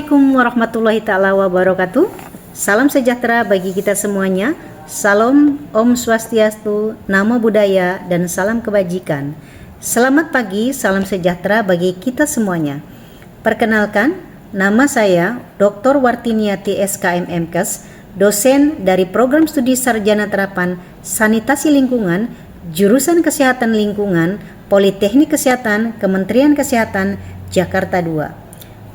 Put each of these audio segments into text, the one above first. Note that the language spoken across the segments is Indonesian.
Assalamualaikum warahmatullahi ta'ala wabarakatuh. Salam sejahtera bagi kita semuanya. Salam Om Swastiastu, Namo Buddhaya, dan salam kebajikan. Selamat pagi, salam sejahtera bagi kita semuanya. Perkenalkan, nama saya Dr. Wartiniati SKM MKes, dosen dari Program Studi Sarjana Terapan Sanitasi Lingkungan, Jurusan Kesehatan Lingkungan, Politeknik Kesehatan, Kementerian Kesehatan, Jakarta II.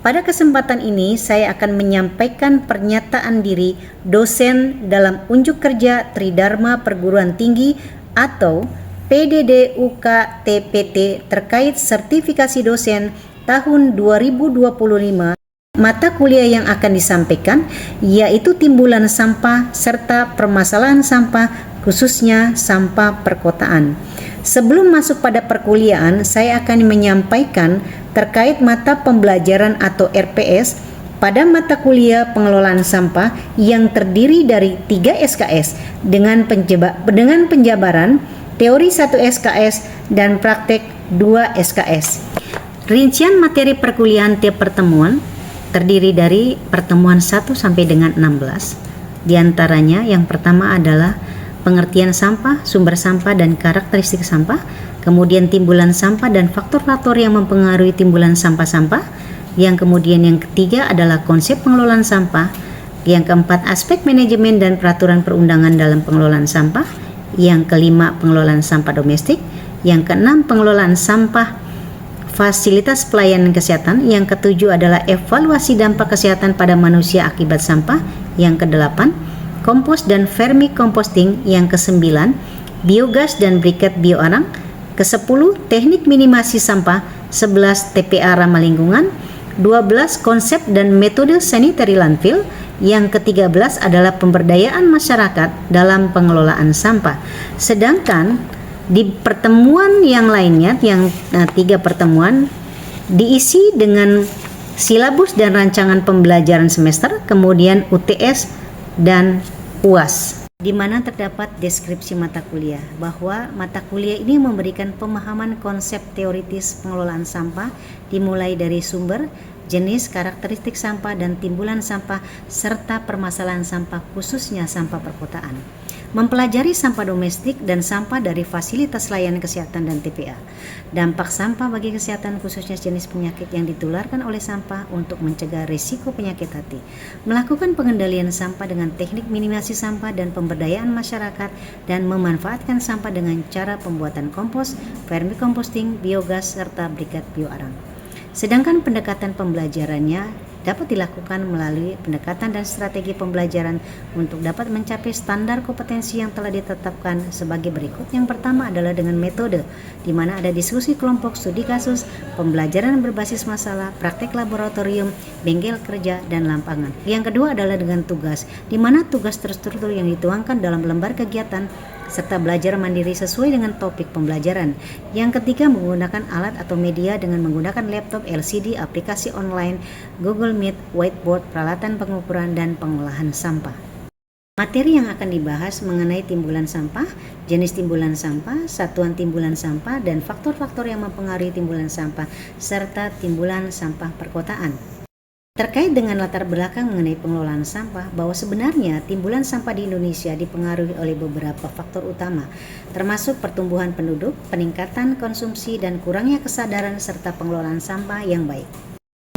Pada kesempatan ini saya akan menyampaikan pernyataan diri dosen dalam unjuk kerja Tridharma Perguruan Tinggi atau PDD-UK TPT terkait sertifikasi dosen tahun 2025. Mata kuliah yang akan disampaikan yaitu timbulan sampah serta permasalahan sampah, khususnya sampah perkotaan. Sebelum masuk pada perkuliahan, saya akan menyampaikan terkait mata pembelajaran atau RPS pada mata kuliah pengelolaan sampah yang terdiri dari 3 SKS dengan penjabaran teori 1 SKS dan praktek 2 SKS. Rincian materi perkuliahan tiap pertemuan terdiri dari pertemuan 1 sampai dengan 16. Di antaranya yang pertama adalah pengertian sampah, sumber sampah, dan karakteristik sampah, kemudian timbulan sampah dan faktor-faktor yang mempengaruhi timbulan sampah-sampah, yang kemudian yang ketiga adalah konsep pengelolaan sampah, yang keempat aspek manajemen dan peraturan perundangan dalam pengelolaan sampah, yang kelima pengelolaan sampah domestik, yang keenam pengelolaan sampah fasilitas pelayanan kesehatan, yang ketujuh adalah evaluasi dampak kesehatan pada manusia akibat sampah, yang kedelapan kompos dan vermicomposting, yang ke-9 biogas dan briket bioarang, ke-10 teknik minimasi sampah, 11 TPA ramah lingkungan, 12 konsep dan metode sanitary landfill, yang ke-13 adalah pemberdayaan masyarakat dalam pengelolaan sampah. Sedangkan di pertemuan yang lainnya, yang 3 pertemuan diisi dengan silabus dan rancangan pembelajaran semester, kemudian UTS dan UAS, di mana terdapat deskripsi mata kuliah, bahwa mata kuliah ini memberikan pemahaman konsep teoritis pengelolaan sampah dimulai dari sumber, jenis, karakteristik sampah, dan timbulan sampah serta permasalahan sampah, khususnya sampah perkotaan. Mempelajari sampah domestik dan sampah dari fasilitas layanan kesehatan dan TPA. Dampak sampah bagi kesehatan, khususnya jenis penyakit yang ditularkan oleh sampah untuk mencegah risiko penyakit hati. Melakukan pengendalian sampah dengan teknik minimasi sampah dan pemberdayaan masyarakat, dan memanfaatkan sampah dengan cara pembuatan kompos, vermicomposting, biogas, serta briket bioarang. Sedangkan pendekatan pembelajarannya dapat dilakukan melalui pendekatan dan strategi pembelajaran untuk dapat mencapai standar kompetensi yang telah ditetapkan sebagai berikut. Yang pertama adalah dengan metode, di mana ada diskusi kelompok, studi kasus, pembelajaran berbasis masalah, praktek laboratorium, bengkel kerja, dan lapangan. Yang kedua adalah dengan tugas, di mana tugas terstruktur yang dituangkan dalam lembar kegiatan serta belajar mandiri sesuai dengan topik pembelajaran. Yang ketiga, menggunakan alat atau media dengan menggunakan laptop, LCD, aplikasi online, Google Meet, whiteboard, peralatan pengukuran, dan pengolahan sampah. Materi yang akan dibahas mengenai timbulan sampah, jenis timbulan sampah, satuan timbulan sampah, dan faktor-faktor yang mempengaruhi timbulan sampah, serta timbulan sampah perkotaan. Terkait dengan latar belakang mengenai pengelolaan sampah, bahwa sebenarnya timbulan sampah di Indonesia dipengaruhi oleh beberapa faktor utama, termasuk pertumbuhan penduduk, peningkatan konsumsi, dan kurangnya kesadaran serta pengelolaan sampah yang baik.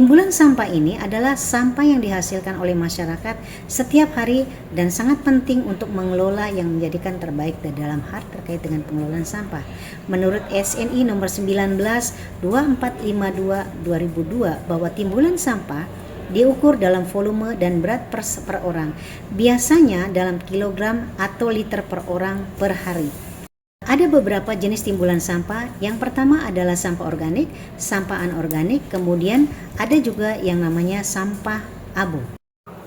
Timbulan sampah ini adalah sampah yang dihasilkan oleh masyarakat setiap hari dan sangat penting untuk mengelola, yang menjadikan terbaik dalam hal terkait dengan pengelolaan sampah. Menurut SNI nomor 19/2452/2002, bahwa timbulan sampah diukur dalam volume dan berat per orang, biasanya dalam kilogram atau liter per orang per hari. Ada beberapa jenis timbulan sampah. Yang pertama adalah sampah organik, sampah anorganik, kemudian ada juga yang namanya sampah abu.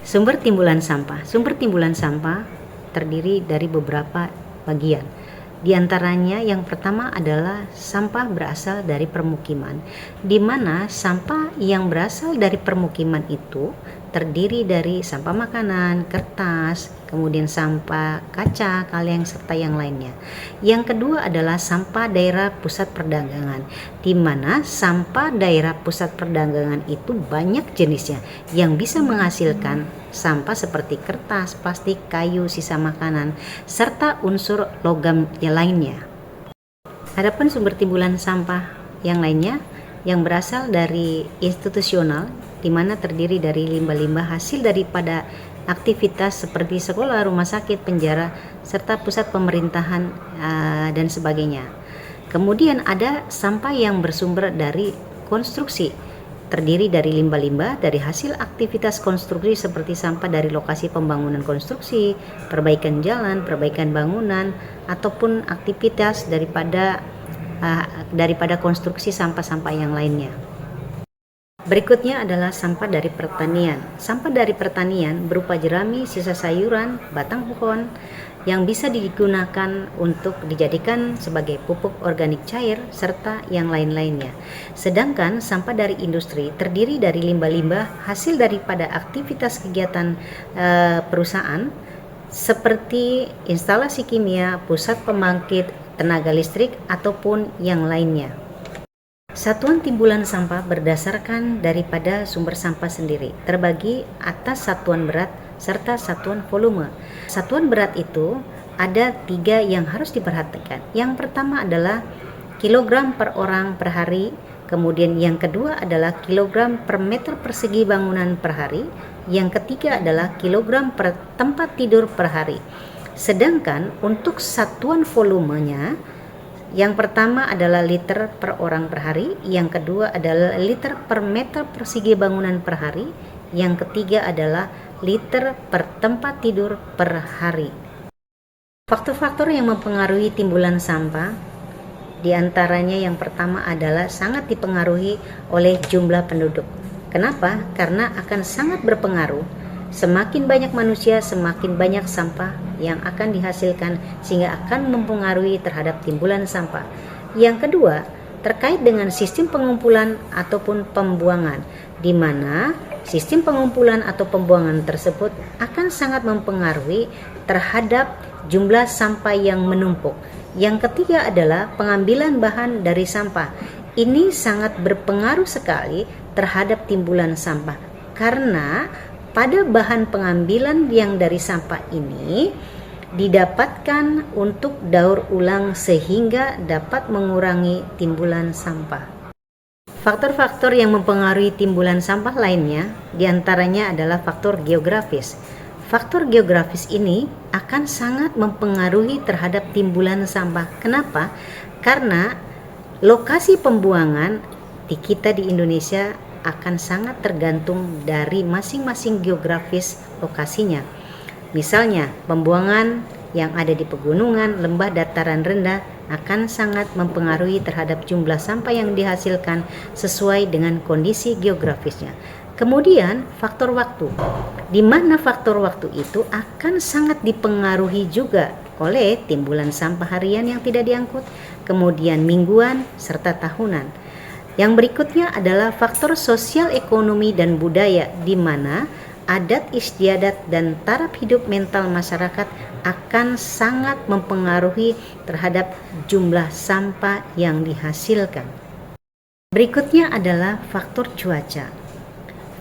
Sumber timbulan sampah. Sumber timbulan sampah terdiri dari beberapa bagian. Di antaranya yang pertama adalah sampah berasal dari permukiman, di mana sampah yang berasal dari permukiman itu terdiri dari sampah makanan, kertas, kemudian sampah kaca, kaleng, serta yang lainnya. Yang kedua adalah sampah daerah pusat perdagangan, di mana sampah daerah pusat perdagangan itu banyak jenisnya yang bisa menghasilkan sampah seperti kertas, plastik, kayu, sisa makanan, serta unsur logam yang lainnya. Adapun sumber timbulan sampah yang lainnya yang berasal dari institusional, di mana terdiri dari limbah-limbah hasil daripada aktivitas seperti sekolah, rumah sakit, penjara, serta pusat pemerintahan dan sebagainya. Kemudian ada sampah yang bersumber dari konstruksi, terdiri dari limbah-limbah dari hasil aktivitas konstruksi seperti sampah dari lokasi pembangunan konstruksi, perbaikan jalan, perbaikan bangunan, ataupun aktivitas daripada konstruksi sampah-sampah yang lainnya. Berikutnya adalah sampah dari pertanian. Sampah dari pertanian berupa jerami, sisa sayuran, batang pohon yang bisa digunakan untuk dijadikan sebagai pupuk organik cair serta yang lain-lainnya. Sedangkan sampah dari industri terdiri dari limbah-limbah hasil daripada aktivitas kegiatan perusahaan seperti instalasi kimia, pusat pembangkit tenaga listrik, ataupun yang lainnya. Satuan timbulan sampah berdasarkan daripada sumber sampah sendiri, terbagi atas satuan berat serta satuan volume. Satuan berat itu ada 3 yang harus diperhatikan. Yang pertama adalah kilogram per orang per hari, kemudian yang kedua adalah kilogram per meter persegi bangunan per hari, yang ketiga adalah kilogram per tempat tidur per hari. Sedangkan untuk satuan volumenya, yang pertama adalah liter per orang per hari, yang kedua adalah liter per meter persegi bangunan per hari, yang ketiga adalah liter per tempat tidur per hari. Faktor-faktor yang mempengaruhi timbulan sampah, diantaranya yang pertama adalah sangat dipengaruhi oleh jumlah penduduk. Kenapa? Karena akan sangat berpengaruh. Semakin banyak manusia, semakin banyak sampah yang akan dihasilkan sehingga akan mempengaruhi terhadap timbulan sampah. Yang kedua, terkait dengan sistem pengumpulan ataupun pembuangan, di mana sistem pengumpulan atau pembuangan tersebut akan sangat mempengaruhi terhadap jumlah sampah yang menumpuk. Yang ketiga adalah pengambilan bahan dari sampah. Ini sangat berpengaruh sekali terhadap timbulan sampah karena pada bahan pengambilan yang dari sampah ini didapatkan untuk daur ulang sehingga dapat mengurangi timbulan sampah. Faktor-faktor yang mempengaruhi timbulan sampah lainnya diantaranya adalah faktor geografis. Faktor geografis ini akan sangat mempengaruhi terhadap timbulan sampah. Kenapa? Karena lokasi pembuangan kita di Indonesia akan sangat tergantung dari masing-masing geografis lokasinya. Misalnya, pembuangan yang ada di pegunungan, lembah, dataran rendah akan sangat mempengaruhi terhadap jumlah sampah yang dihasilkan sesuai dengan kondisi geografisnya. Kemudian, faktor waktu, di mana faktor waktu itu akan sangat dipengaruhi juga oleh timbulan sampah harian yang tidak diangkut, kemudian mingguan, serta tahunan. Yang berikutnya adalah faktor sosial, ekonomi, dan budaya, di mana adat istiadat dan taraf hidup mental masyarakat akan sangat mempengaruhi terhadap jumlah sampah yang dihasilkan. Berikutnya adalah faktor cuaca.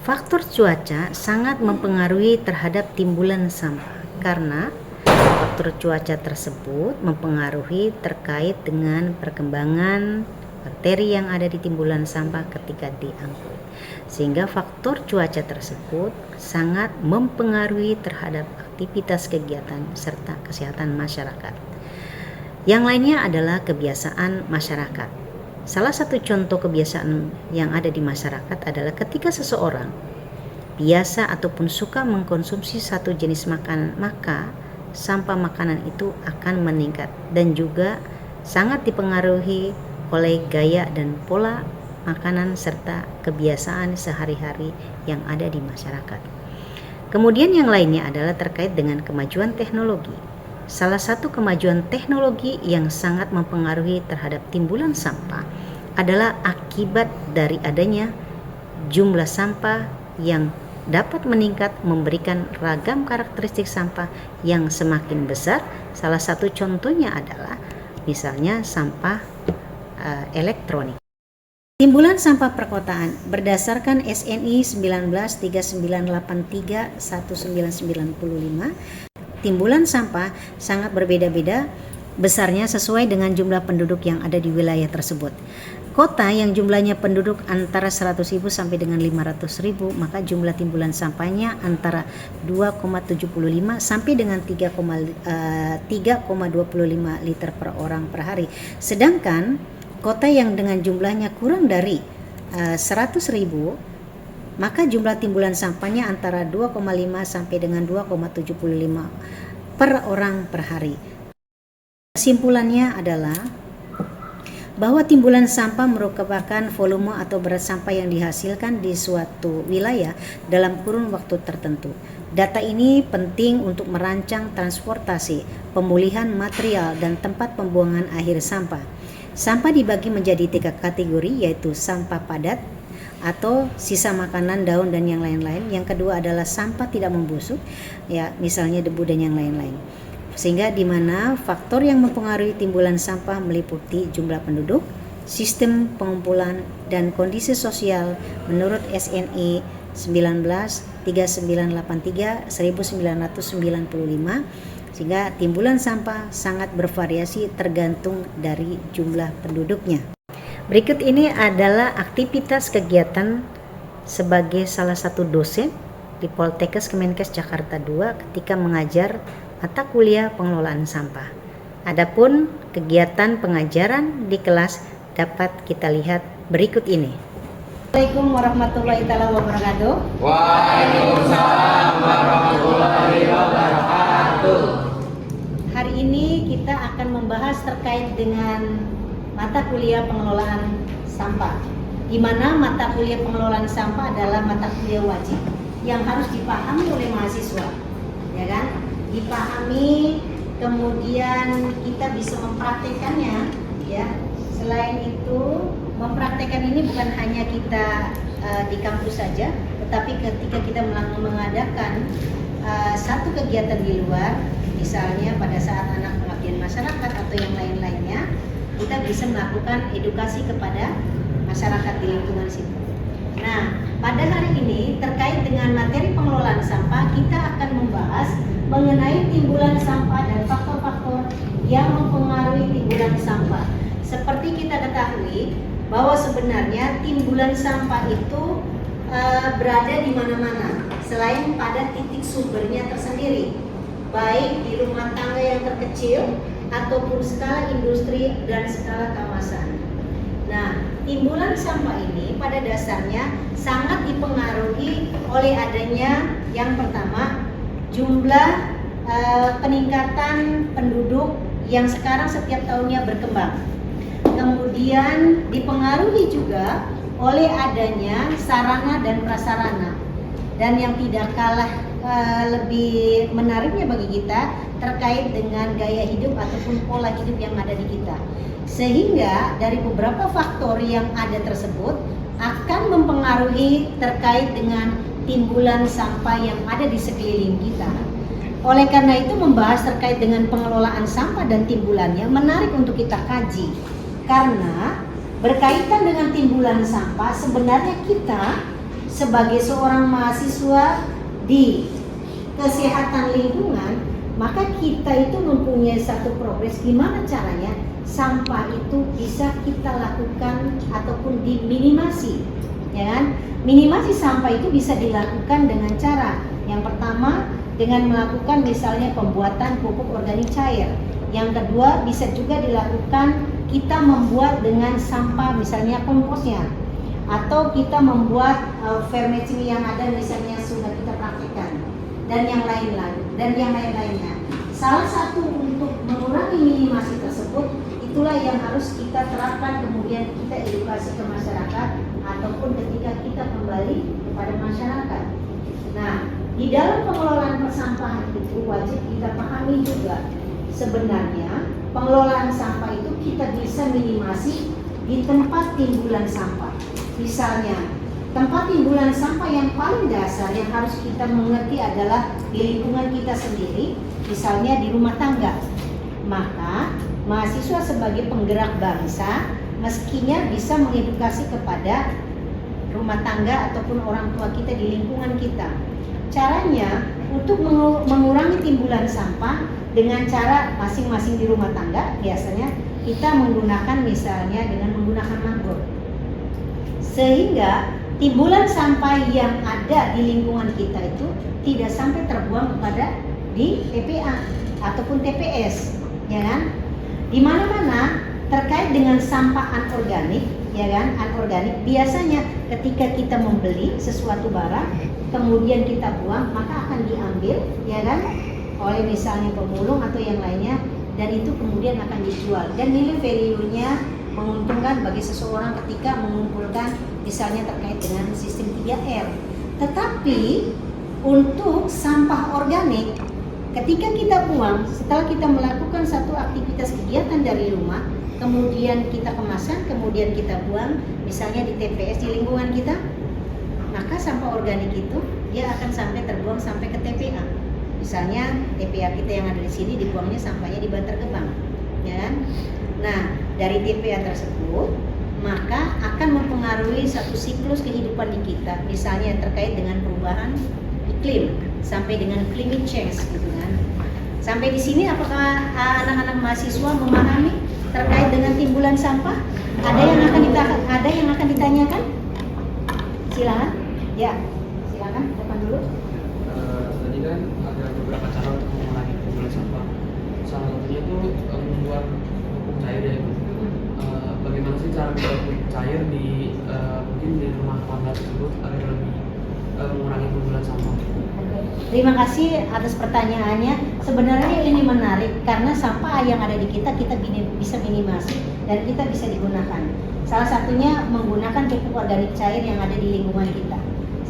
Faktor cuaca sangat mempengaruhi terhadap timbulan sampah karena faktor cuaca tersebut mempengaruhi terkait dengan perkembangan bakteri yang ada di timbulan sampah ketika diangkut, sehingga faktor cuaca tersebut sangat mempengaruhi terhadap aktivitas kegiatan serta kesehatan masyarakat. Yang lainnya adalah kebiasaan masyarakat. Salah satu contoh kebiasaan yang ada di masyarakat adalah ketika seseorang biasa ataupun suka mengkonsumsi satu jenis makanan, maka sampah makanan itu akan meningkat dan juga sangat dipengaruhi oleh gaya dan pola makanan serta kebiasaan sehari-hari yang ada di masyarakat. Kemudian yang lainnya adalah terkait dengan kemajuan teknologi. Salah satu kemajuan teknologi yang sangat mempengaruhi terhadap timbulan sampah adalah akibat dari adanya jumlah sampah yang dapat meningkat memberikan ragam karakteristik sampah yang semakin besar. Salah satu contohnya adalah misalnya sampah elektronik. Timbulan sampah perkotaan berdasarkan SNI 193983-1995, timbulan sampah sangat berbeda-beda besarnya sesuai dengan jumlah penduduk yang ada di wilayah tersebut. Kota yang jumlahnya penduduk antara 100.000 sampai dengan 500.000, maka jumlah timbulan sampahnya antara 2,75 sampai dengan 3,25 liter per orang per hari. Sedangkan kota yang dengan jumlahnya kurang dari 100.000, maka jumlah timbulan sampahnya antara 2,5 sampai dengan 2,75 per orang per hari. Kesimpulannya adalah bahwa timbulan sampah merupakan volume atau berat sampah yang dihasilkan di suatu wilayah dalam kurun waktu tertentu. Data ini penting untuk merancang transportasi, pemulihan material, dan tempat pembuangan akhir sampah. Sampah dibagi menjadi 3 kategori, yaitu sampah padat atau sisa makanan, daun, dan yang lain-lain. Yang kedua adalah sampah tidak membusuk, ya misalnya debu dan yang lain-lain. Sehingga di mana faktor yang mempengaruhi timbulan sampah meliputi jumlah penduduk, sistem pengumpulan, dan kondisi sosial menurut SNI 193983-1995, sehingga timbulan sampah sangat bervariasi tergantung dari jumlah penduduknya. Berikut ini adalah aktivitas kegiatan sebagai salah satu dosen di Poltekkes Kemenkes Jakarta II ketika mengajar mata kuliah pengelolaan sampah. Adapun kegiatan pengajaran di kelas dapat kita lihat berikut ini. Assalamualaikum warahmatullahi wabarakatuh. Waalaikumsalam warahmatullahi wabarakatuh. Hari ini kita akan membahas terkait dengan mata kuliah pengelolaan sampah, di mana mata kuliah pengelolaan sampah adalah mata kuliah wajib yang harus dipahami oleh mahasiswa, ya kan? Dipahami, kemudian kita bisa mempraktekannya, ya. Selain itu, mempraktekkan ini bukan hanya kita di kampus saja, tetapi ketika kita mengadakan satu kegiatan di luar, misalnya pada saat anak pengabdian masyarakat atau yang lain-lainnya, kita bisa melakukan edukasi kepada masyarakat di lingkungan situ. Nah, pada hari ini terkait dengan materi pengelolaan sampah, kita akan membahas mengenai timbulan sampah dan faktor-faktor yang mempengaruhi timbulan sampah. Seperti kita ketahui bahwa sebenarnya timbulan sampah itu berada di mana-mana, selain pada titik sumbernya tersendiri, baik di rumah tangga yang terkecil ataupun skala industri dan skala kawasan. Nah, timbulan sampah ini pada dasarnya sangat dipengaruhi oleh adanya yang pertama, jumlah peningkatan penduduk yang sekarang setiap tahunnya berkembang. Kemudian dipengaruhi juga oleh adanya sarana dan prasarana. Dan yang tidak kalah lebih menariknya bagi kita terkait dengan gaya hidup ataupun pola hidup yang ada di kita. Sehingga dari beberapa faktor yang ada tersebut akan mempengaruhi terkait dengan timbulan sampah yang ada di sekeliling kita. Oleh karena itu, membahas terkait dengan pengelolaan sampah dan timbulannya menarik untuk kita kaji. Karena berkaitan dengan timbulan sampah, sebenarnya kita sebagai seorang mahasiswa di kesehatan lingkungan, maka kita itu mempunyai satu progres gimana caranya sampah itu bisa kita lakukan ataupun diminimasi, ya kan? Minimasi sampah itu bisa dilakukan dengan cara yang pertama dengan melakukan misalnya pembuatan pupuk organik cair. Yang kedua bisa juga dilakukan kita membuat dengan sampah misalnya komposnya, atau kita membuat vermicelli yang ada misalnya sudah kita praktikkan, dan yang lain-lainnya. Salah satu untuk mengurangi minimasi tersebut, itulah yang harus kita terapkan, kemudian kita edukasi ke masyarakat ataupun ketika kita kembali kepada masyarakat. Nah, di dalam pengelolaan persampahan itu wajib kita pahami juga sebenarnya pengelolaan sampah itu kita bisa minimasi di tempat timbulan sampah. Misalnya tempat timbulan sampah yang paling dasar yang harus kita mengerti adalah di lingkungan kita sendiri, misalnya di rumah tangga. Maka mahasiswa sebagai penggerak bangsa mestinya bisa mengedukasi kepada rumah tangga ataupun orang tua kita di lingkungan kita. Caranya untuk mengurangi timbulan sampah dengan cara masing-masing di rumah tangga, biasanya kita menggunakan misalnya dengan menggunakan mangkuk. Sehingga timbulan sampah yang ada di lingkungan kita itu tidak sampai terbuang kepada di TPA ataupun TPS, ya kan? Di mana-mana terkait dengan sampah anorganik, ya kan? Anorganik biasanya ketika kita membeli sesuatu barang, kemudian kita buang, maka akan diambil, ya kan? Oleh misalnya pemulung atau yang lainnya, dan itu kemudian akan dijual. Dan nilai value-nya menguntungkan bagi seseorang ketika mengumpulkan misalnya terkait dengan sistem 3R. Tetapi untuk sampah organik, ketika kita buang, setelah kita melakukan satu aktivitas kegiatan dari rumah, kemudian kita kemasan, kemudian kita buang misalnya di TPS di lingkungan kita, maka sampah organik itu dia akan sampai terbuang sampai ke TPA. Misalnya TPA kita yang ada di sini dibuangnya sampahnya di Bantar Gebang, ya kan? Nah, dari TPA tersebut maka akan mempengaruhi satu siklus kehidupan di kita, misalnya terkait dengan perubahan iklim sampai dengan climate change, gitu kan? Sampai di sini apakah anak-anak mahasiswa memahami terkait dengan timbulan sampah? Ada yang akan ditanyakan? Silakan. Ya, silakan depan dulu. Tadi kan ada beberapa cara untuk mengurangi timbulan sampah. Salah satunya itu membuat pupuk cair ya. Bagaimana sih cara membuat pupuk cair di mungkin di rumah tangga tersebut agar lebih mengurangi timbulan sampah? Terima kasih atas pertanyaannya. Sebenarnya ini menarik karena sampah yang ada di kita bisa minimasi dan kita bisa digunakan. Salah satunya menggunakan pupuk organik cair yang ada di lingkungan kita.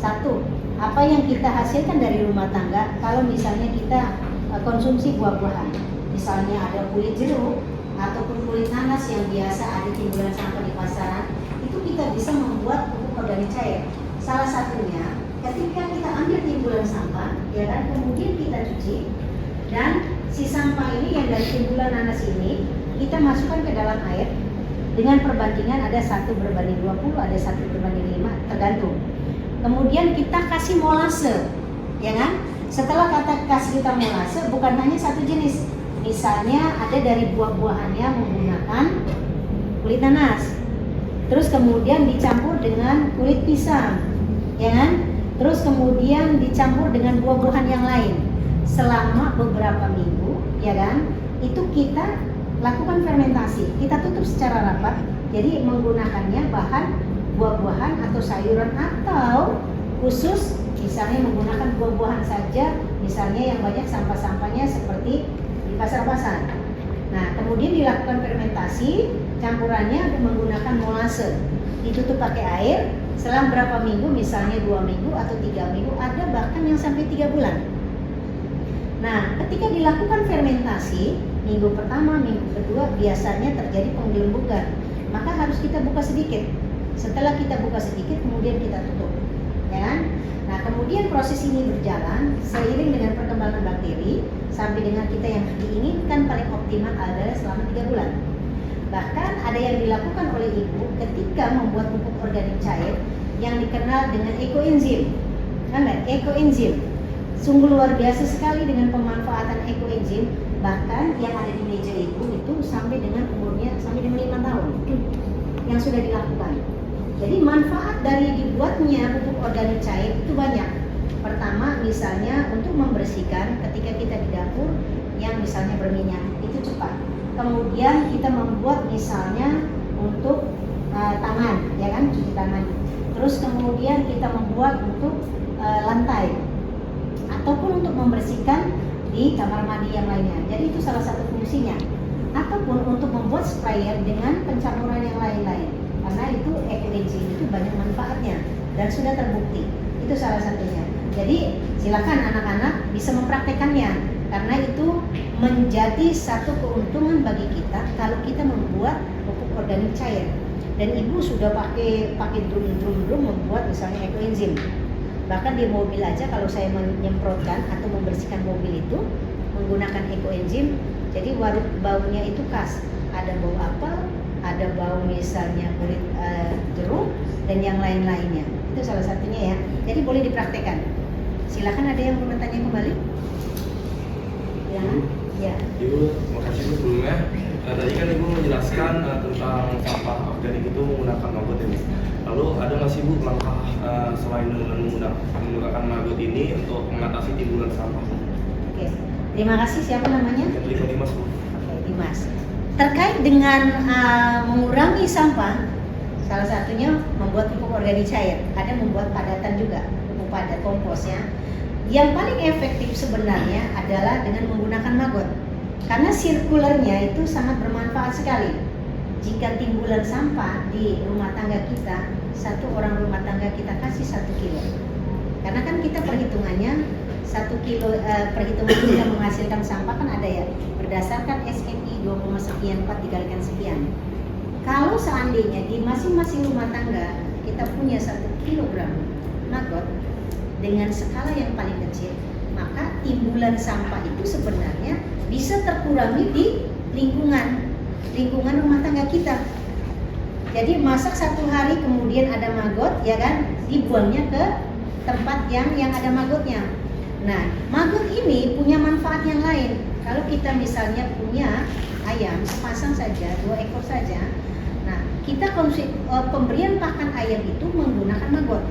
Satu, apa yang kita hasilkan dari rumah tangga, kalau misalnya kita konsumsi buah-buahan, misalnya ada kulit jeruk ataupun kulit nanas yang biasa ada timbulan sampah di pasaran, itu kita bisa membuat pupuk organik cair. Salah satunya ketika kita ambil timbulan sampah, ya kan, kemudian kita cuci, dan si sampah ini yang dari timbulan nanas ini kita masukkan ke dalam air dengan perbandingan ada 1:20, ada 1:5, tergantung. Kemudian kita kasih molase, ya kan? Setelah kasih kita molase, bukan hanya satu jenis. Misalnya ada dari buah-buahannya menggunakan kulit nanas, terus kemudian dicampur dengan kulit pisang, ya kan? Terus kemudian dicampur dengan buah-buahan yang lain selama beberapa minggu, ya kan? Itu kita lakukan fermentasi, kita tutup secara rapat. Jadi menggunakannya bahan buah-buahan atau sayuran, atau khusus misalnya menggunakan buah-buahan saja, misalnya yang banyak sampah-sampahnya seperti di pasar-pasar. Nah, kemudian dilakukan fermentasi, campurannya menggunakan molase, ditutup pakai air selang berapa minggu, misalnya 2 minggu atau 3 minggu, ada bahkan yang sampai 3 bulan. Nah, ketika dilakukan fermentasi, minggu pertama, minggu kedua biasanya terjadi penggelembungan, maka harus kita buka sedikit. Setelah kita buka sedikit, kemudian kita tutup, ya kan? Nah, kemudian proses ini berjalan seiring dengan perkembangan bakteri sampai dengan kita yang diinginkan paling optimal adalah selama 3 bulan. Bahkan ada yang dilakukan oleh ibu ketika membuat pupuk organik cair yang dikenal dengan ekoenzim. Ekoenzim sungguh luar biasa sekali dengan pemanfaatan ekoenzim. Bahkan yang ada di meja ibu itu sampai dengan umurnya sampai dengan 5 tahun yang sudah dilakukan. Jadi manfaat dari dibuatnya pupuk organik cair itu banyak. Pertama, misalnya untuk membersihkan ketika kita di dapur yang misalnya berminyak, itu cepat. Kemudian kita membuat misalnya untuk tangan, ya kan, cuci tangan. Terus kemudian kita membuat untuk lantai ataupun untuk membersihkan di kamar mandi yang lainnya. Jadi itu salah satu fungsinya. Ataupun untuk membuat sprayer dengan pencampuran yang lain-lain. Karena itu ekoenzim itu banyak manfaatnya dan sudah terbukti. Itu salah satunya. Jadi silakan anak-anak bisa mempraktekannya, karena itu menjadi satu keuntungan bagi kita kalau kita membuat pupuk organik cair. dan ibu sudah pakai drum membuat misalnya ekoenzim. Bahkan di mobil aja kalau saya menyemprotkan atau membersihkan mobil itu menggunakan ekoenzim, jadi baunya itu khas. Ada bau apel, ada bau misalnya kulit jeruk dan yang lain-lainnya. Itu salah satunya ya. Jadi boleh dipraktekkan. Silakan, ada yang mau bertanya kembali? Ya. Ya. Ibu, makasih Bu sebelumnya. Tadi kan Ibu menjelaskan tentang sampah organik itu menggunakan maggot ini. Lalu ada nggak sih Bu langkah selain dengan menggunakan maggot ini untuk mengatasi timbulan sampah? Oke, terima kasih. Siapa namanya? Dimas Bu. Oke, Dimas. Terkait dengan mengurangi sampah, salah satunya membuat pupuk organik cair. Ada membuat padatan juga, pupuk padat kompos ya. Yang paling efektif sebenarnya adalah dengan menggunakan maggot. Karena sirkulernya itu sangat bermanfaat sekali. Jika timbulan sampah di rumah tangga kita, satu orang rumah tangga kita kasih 1 kilo. Karena kan kita perhitungannya 1 kilo, perhitungan kita menghasilkan sampah kan ada ya, berdasarkan SNI 2, sekian 4 dikalikan sekian. Kalau seandainya di masing-masing rumah tangga kita punya 1 kilogram maggot dengan skala yang paling kecil, maka timbulan sampah itu sebenarnya bisa terkurangi di lingkungan rumah tangga kita. Jadi masak 1 hari kemudian ada maggot, ya kan, dibuangnya ke tempat yang ada maggotnya. Nah, maggot ini punya manfaat yang lain. Kalau kita misalnya punya ayam sepasang saja, 2 ekor saja, nah kita pemberian pakan ayam itu menggunakan maggot.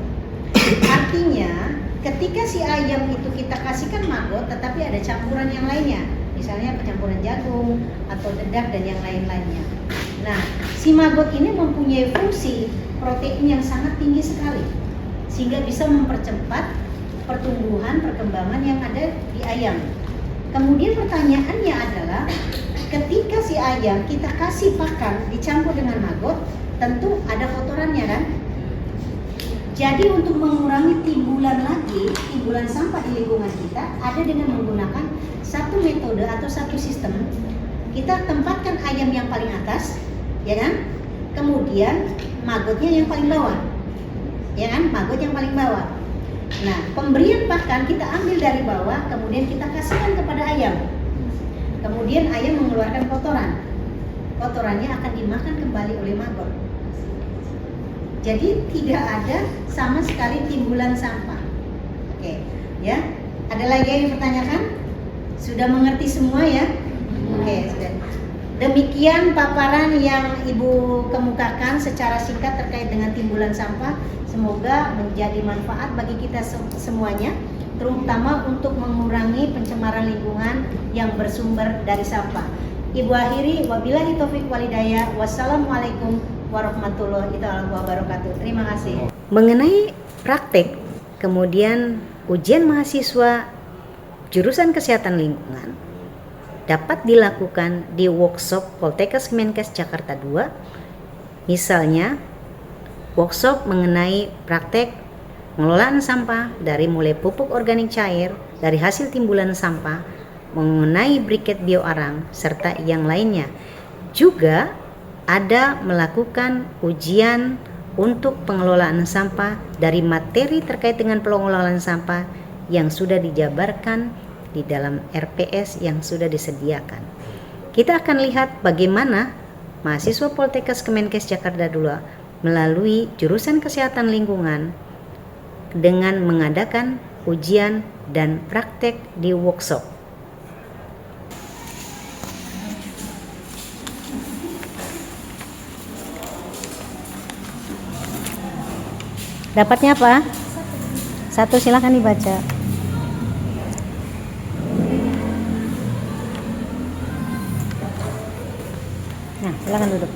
Artinya ketika si ayam itu kita kasihkan maggot, tetapi ada campuran yang lainnya, misalnya campuran jagung atau dedak dan yang lain-lainnya. Nah, si maggot ini mempunyai fungsi protein yang sangat tinggi sekali, sehingga bisa mempercepat perkembangan yang ada di ayam. Kemudian pertanyaannya adalah, ketika si ayam kita kasih pakan dicampur dengan maggot, tentu ada kotorannya kan? Jadi untuk mengurangi timbulan sampah di lingkungan kita, ada dengan menggunakan satu metode atau satu sistem. Kita tempatkan ayam yang paling atas, ya kan? Kemudian maggotnya yang paling bawah, ya kan? Maggot yang paling bawah. Nah, pemberian pakan kita ambil dari bawah, kemudian kita kasihkan kepada ayam. Kemudian ayam mengeluarkan kotoran. Kotorannya akan dimakan kembali oleh maggot. Jadi tidak ada sama sekali timbulan sampah. Oke, ya. Ada lagi yang dipertanyakan? Sudah mengerti semua ya? Oke, sudah. Demikian paparan yang Ibu kemukakan secara singkat terkait dengan timbulan sampah. Semoga menjadi manfaat bagi kita semuanya, terutama untuk mengurangi pencemaran lingkungan yang bersumber dari sampah. Ibu akhiri, wabillahi taufiq walhidayah. Wassalamualaikum warahmatullahi wabarakatuh. Terima kasih. Mengenai praktek, kemudian ujian mahasiswa jurusan kesehatan lingkungan dapat dilakukan di workshop Poltekkes Kemenkes Jakarta 2. Misalnya, workshop mengenai praktek pengelolaan sampah dari mulai pupuk organik cair, dari hasil timbulan sampah, mengenai briket bioarang, serta yang lainnya. Juga ada melakukan ujian untuk pengelolaan sampah dari materi terkait dengan pengelolaan sampah yang sudah dijabarkan di dalam RPS yang sudah disediakan. Kita akan lihat bagaimana mahasiswa Poltekkes Kemenkes Jakarta 2 melalui jurusan kesehatan lingkungan dengan mengadakan ujian dan praktek di workshop. Dapatnya apa? 1, silakan dibaca. Nah, silakan duduk.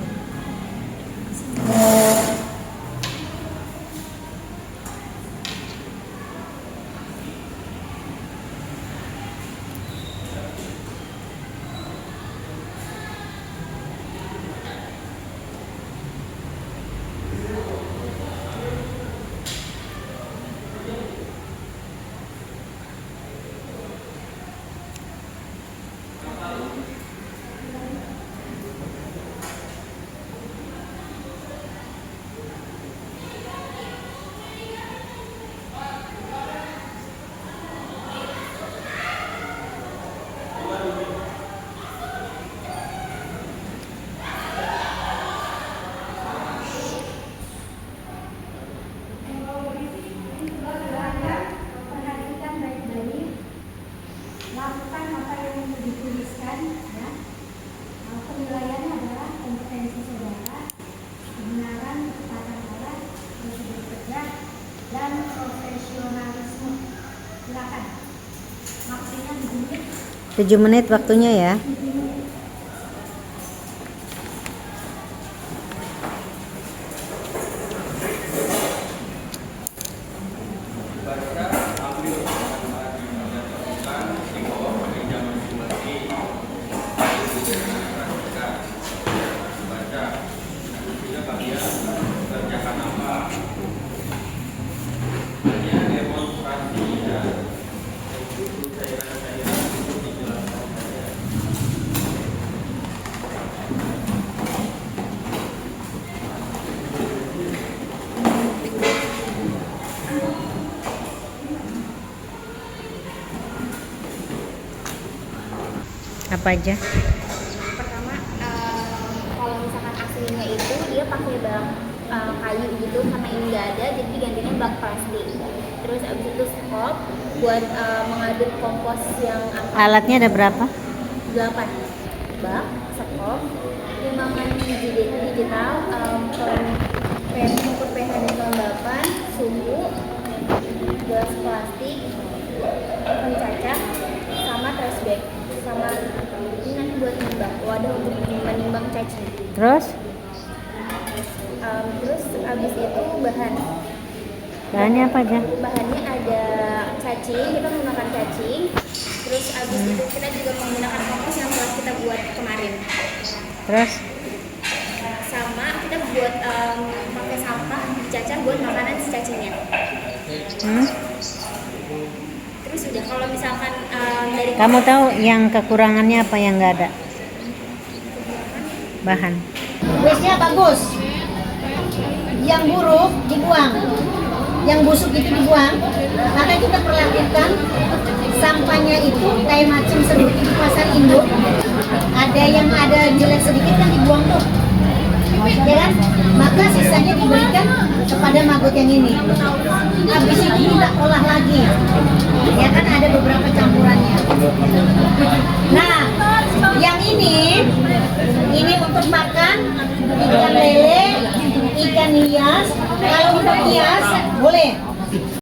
dan profesionalisme. Silakan. Maksudnya 7 menit. 7 menit waktunya ya. Apa aja? Pertama, kalau misalkan aslinya itu dia pakai bak kayu gitu, karena ini nggak ada jadi digantinya bak plastik. Terus abis itu skop buat mengaduk kompos yang Alatnya ada berapa? 8 bak, skop, timbangan digital, mengukur pH dan kelembapan, suhu, gelas plastik, pencacah, sama trash bag, sama ini nanti buat nimbang, wadah untuk menimbang cacing. Terus Terus abis itu bahannya apa aja? bahannya ada cacing, kita menggunakan cacing. Terus abis itu kita juga menggunakan kompos yang telah kita buat kemarin. Terus Sama kita buat pakai sampah dicacah buat makanan si cacingnya. Terus udah, kalau misalkan dari kamu tahu yang kekurangannya apa yang nggak ada? Bahan. Waste-nya bagus. Yang buruk dibuang. Yang busuk itu dibuang. Maka kita perlakukan sampahnya itu kayak macam seperti di pasar induk. Ada yang ada jelek sedikit kan dibuang tuh. Ya kan? Maka sisanya diberikan kepada maggot yang ini. Habis itu kita olah lagi. Ya kan ada beberapa campurannya. Nah, yang ini untuk makan ikan lele, ikan hias. Kalau untuk hias boleh